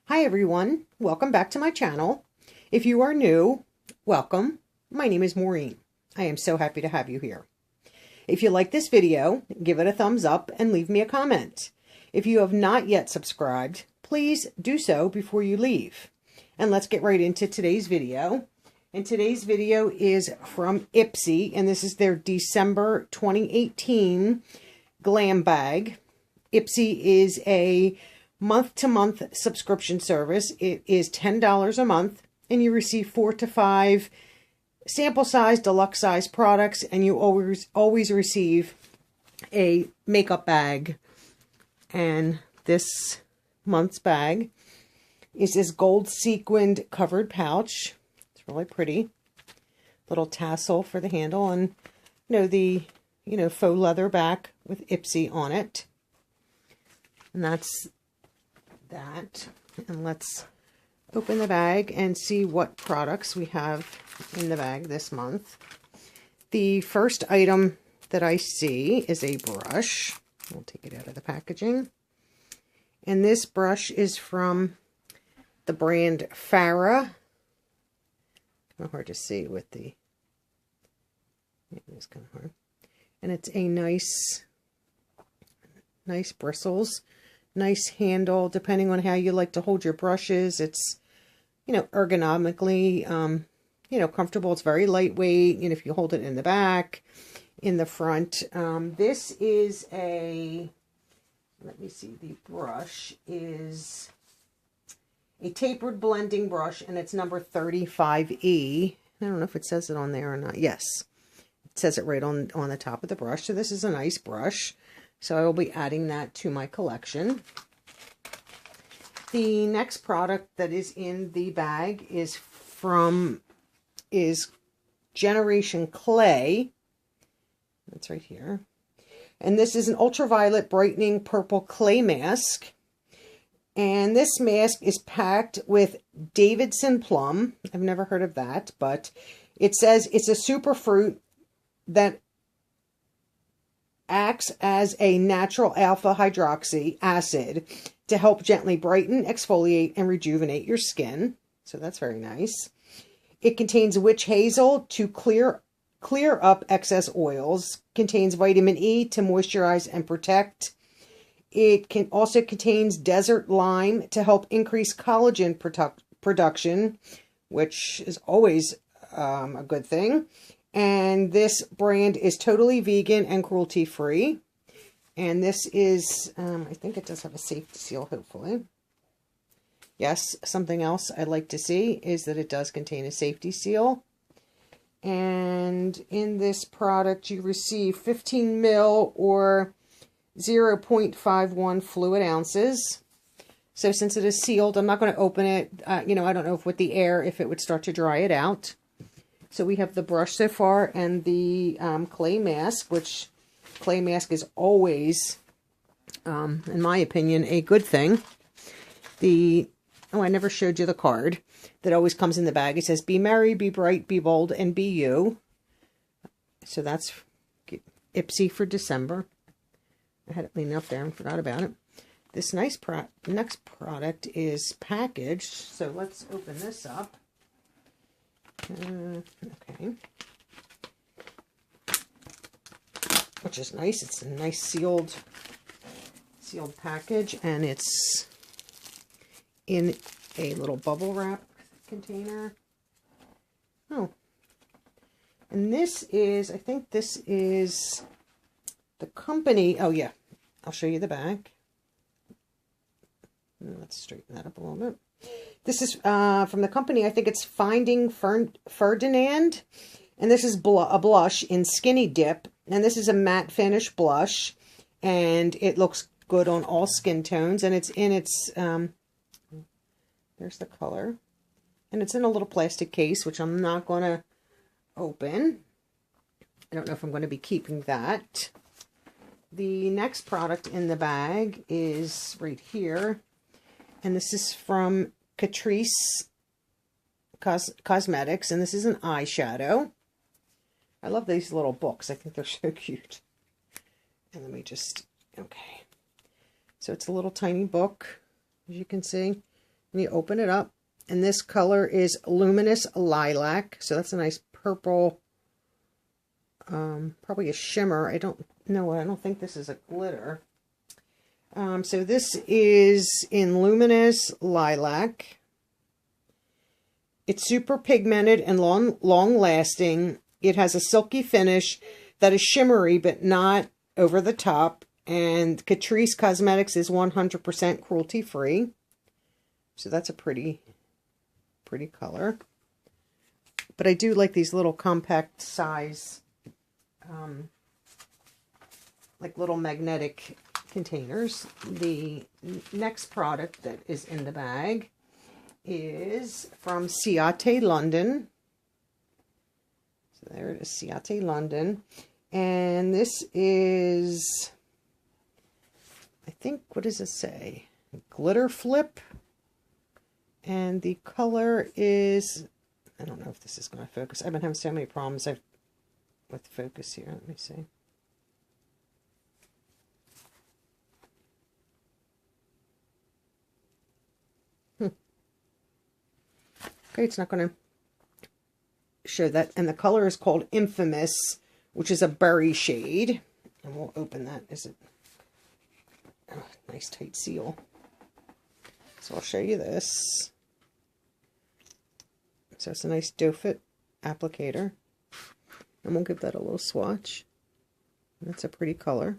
Hi everyone, welcome back to my channel. If you are new, welcome. My name is Maureen. I am so happy to have you here. If you like this video, give it a thumbs up and leave me a comment. If you have not yet subscribed, please do so before you leave. And let's get right into today's video. And today's video is from Ipsy, and this is their December 2018 glam bag. Ipsy is a month-to-month subscription service. It is $10 a month, and you receive 4 to 5 sample size, deluxe size products, and you always receive a makeup bag. And this month's bag is this gold sequined covered pouch. It's really pretty. Little tassel for the handle, and the faux leather back with Ipsy on it. And that's that. And let's open the bag and see what products we have in the bag this month. The first item that I see is a brush. We'll take it out of the packaging. And this brush is from the brand Farah. Kind of hard to see with the... Yeah, it's kind of hard. And it's a nice bristles. Nice handle, depending on how you like to hold your brushes. It's, ergonomically, comfortable. It's very lightweight. If you hold it in the back, in the front. This is let me see, the brush is a tapered blending brush, and it's number 35E. I don't know if it says it on there or not. Yes, it says it right on the top of the brush. So this is a nice brush. So I will be adding that to my collection. The next product that is in the bag is Generation Clay. That's right here. And this is an ultraviolet brightening purple clay mask. And this mask is packed with Davidson plum. I've never heard of that, but it says it's a superfruit that acts as a natural alpha hydroxy acid to help gently brighten, exfoliate, and rejuvenate your skin. So that's very nice. It contains witch hazel to clear up excess oils. Contains vitamin E to moisturize and protect. It also contains desert lime to help increase collagen production, which is always a good thing. And this brand is totally vegan and cruelty-free. And this is, I think it does have a safety seal, hopefully. Yes, something else I'd like to see is that it does contain a safety seal. And in this product, you receive 15 ml or 0.51 fluid ounces. So since it is sealed, I'm not going to open it. I don't know if with the air, if it would start to dry it out. So we have the brush so far and the clay mask, which clay mask is always, in my opinion, a good thing. I never showed you the card that always comes in the bag. It says, be merry, be bright, be bold, and be you. So that's Ipsy for December. I had it leaning up there and forgot about it. This next product is packaged. So let's open this up. Okay, which is nice. It's a nice sealed package, and it's in a little bubble wrap container. Oh, and this is, I think this is the company. Oh yeah, I'll show you the back. Let's straighten that up a little bit. This is from the company, I think it's Finding Ferdinand. And this is a blush in Skinny Dip. And this is a matte finish blush. And it looks good on all skin tones. And it's in its, there's the color. And it's in a little plastic case, which I'm not going to open. I don't know if I'm going to be keeping that. The next product in the bag is right here. And this is from Catrice Cosmetics, and this is an eyeshadow. I love these little books. I think they're so cute. And let me just, okay. So it's a little tiny book, as you can see. And you open it up, and this color is Luminous Lilac. So that's a nice purple, probably a shimmer. I don't know. I don't think this is a glitter. So this is in Luminous Lilac. It's super pigmented and long lasting. It has a silky finish that is shimmery but not over the top. And Catrice Cosmetics is 100% cruelty free. So that's a pretty color. But I do like these little compact size, like little magnetic containers. The next product that is in the bag is from Ciate London. So there it is, Ciate London. And this is, I think, what does it say? Glitter Flip. And the color is, I don't know if this is going to focus. I've been having so many problems with focus here. Let me see. Okay, it's not going to show that. And the color is called Infamous, which is a berry shade. And we'll open that. Is it? Oh, nice tight seal. So I'll show you this. So it's a nice doe foot applicator. And we'll give that a little swatch. That's a pretty color.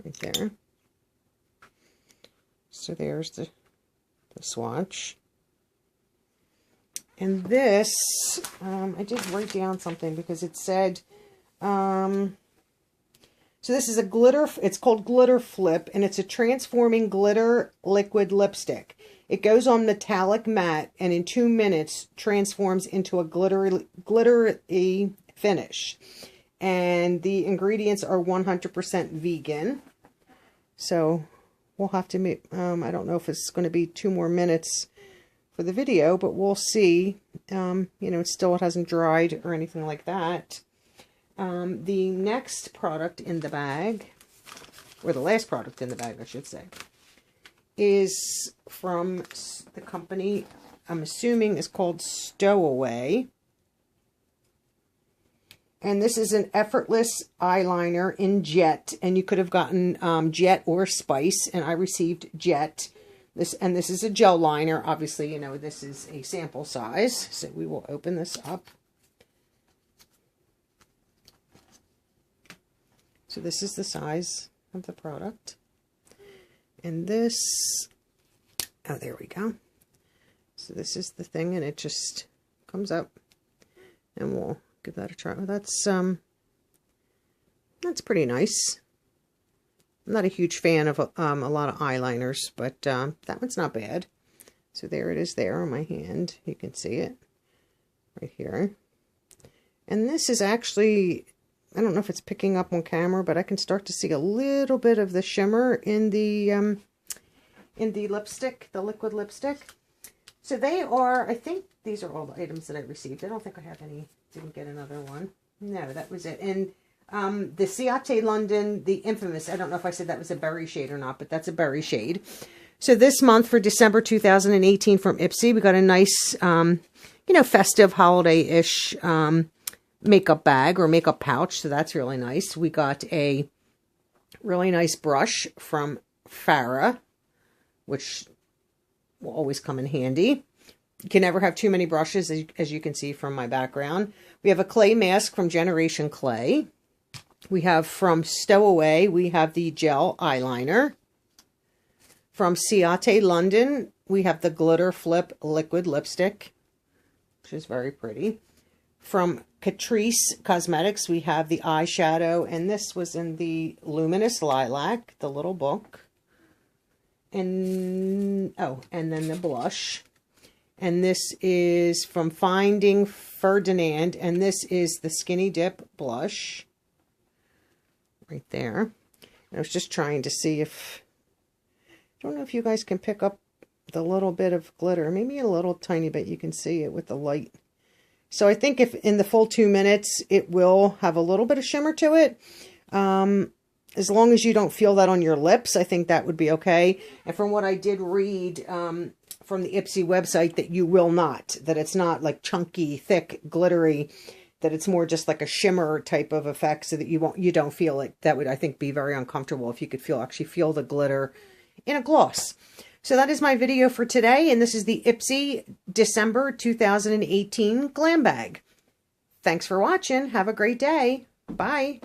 Right there. So there's the swatch. And this, I did write down something because it said, so this is a glitter, it's called Glitter Flip, and it's a transforming glitter liquid lipstick. It goes on metallic matte and in 2 minutes transforms into a glittery finish. And the ingredients are 100% vegan. So we'll have to make, I don't know if it's going to be 2 more minutes for the video, but we'll see. You know, it hasn't dried or anything like that. The next product in the bag, or the last product in the bag, I should say, is from the company, I'm assuming is called Stowaway. And this is an effortless eyeliner in Jet, and you could have gotten Jet or Spice, and I received Jet. This is a gel liner. Obviously, you know, this is a sample size. So we will open this up. So this is the size of the product. And this, oh, there we go. So this is the thing, and it just comes up. And we'll give that a try. Well, that's pretty nice. I'm not a huge fan of a lot of eyeliners, but that one's not bad. So there it is there on my hand. You can see it right here. And this is actually, I don't know if it's picking up on camera, but I can start to see a little bit of the shimmer in the lipstick, the liquid lipstick. So they are, I think these are all the items that I received. I don't think I have any, didn't get another one. No, that was it. And the Ciate London, the Infamous, I don't know if I said that was a berry shade or not, but that's a berry shade. So this month for December 2018 from Ipsy, we got a nice, you know, festive holiday-ish makeup bag or makeup pouch. So that's really nice. We got a really nice brush from Farrah, which will always come in handy. You can never have too many brushes, as you can see from my background. We have a clay mask from Generation Clay. We have from Stowaway, we have the gel eyeliner. From Ciate London, we have the Glitter Flip liquid lipstick, which is very pretty. From Catrice Cosmetics, we have the eyeshadow, and this was in the Luminous Lilac, the little book. And, oh, and then the blush. And this is from Finding Ferdinand, and this is the Skinny Dip blush. Right there. I was just trying to see if, I don't know if you guys can pick up the little bit of glitter. Maybe a little tiny bit, you can see it with the light. So I think if in the full 2 minutes, it will have a little bit of shimmer to it. as long as you don't feel that on your lips, I think that would be okay. And from what I did read from the Ipsy website, that you will not, that it's not like chunky, thick, glittery, that it's more just like a shimmer type of effect, so that you don't feel it. That would, I think, be very uncomfortable if you could actually feel the glitter in a gloss. So that is my video for today, and this is the Ipsy December 2018 Glam Bag. Thanks for watching. Have a great day. Bye.